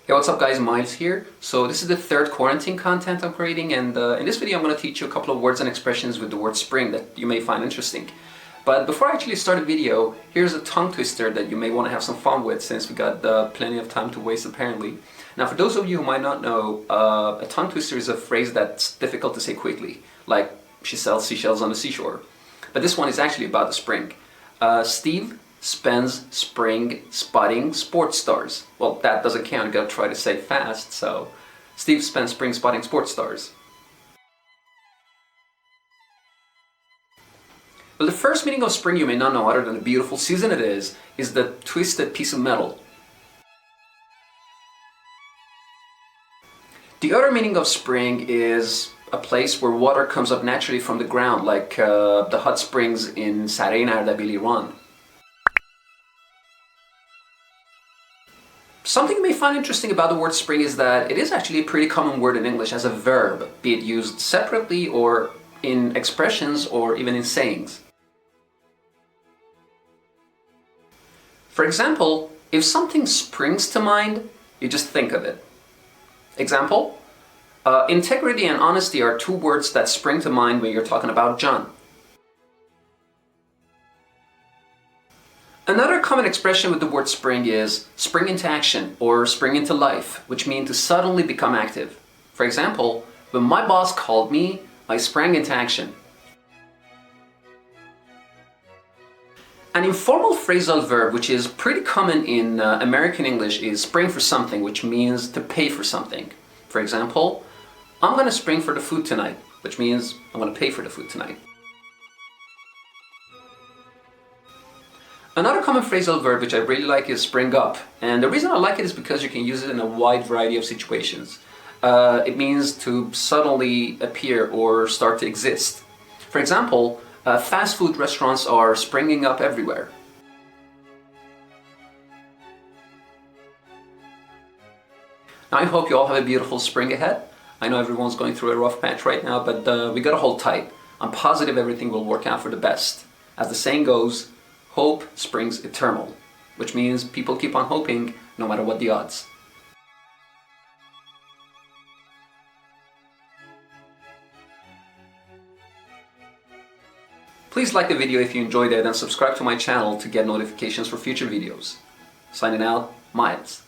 Hey, what's up guys, Miles here. So this is the third quarantine content I'm creating, and in this video I'm going to teach you a couple of words and expressions with the word spring that you may find interesting. But before I actually start the video, here's a tongue twister that you may want to have some fun with, since we got plenty of time to waste apparently. Now for those of you who might not know, a tongue twister is a phrase that's difficult to say quickly, like she sells seashells on the seashore. But this one is actually about the spring. Steve spends spring spotting sports stars. Well, that doesn't count, you gotta try to say fast, so Steve spends spring spotting sports stars. Well, the first meaning of spring you may not know, other than the beautiful season it is the twisted piece of metal. The other meaning of spring is a place where water comes up naturally from the ground, like the hot springs in Sarein, Ardabil, Iran. Something you may find interesting about the word spring is that it is actually a pretty common word in English as a verb, be it used separately or in expressions or even in sayings. For example, if something springs to mind, you just think of it. Example, integrity and honesty are two words that spring to mind when you're talking about John. Another common expression with the word spring is spring into action or spring into life, which means to suddenly become active. For example, when my boss called me, I sprang into action. An informal phrasal verb which is pretty common in American English is spring for something, which means to pay for something. For example, I'm gonna spring for the food tonight, which means I'm gonna pay for the food tonight. Another common phrasal verb which I really like is spring up, and the reason I like it is because you can use it in a wide variety of situations. It means to suddenly appear or start to exist. For example, fast food restaurants are springing up everywhere. Now, I hope you all have a beautiful spring ahead. I know everyone's going through a rough patch right now, but we gotta hold tight. I'm positive everything will work out for the best. As the saying goes, hope springs eternal, which means people keep on hoping no matter what the odds. Please like the video if you enjoyed it and subscribe to my channel to get notifications for future videos. Signing out, Miles.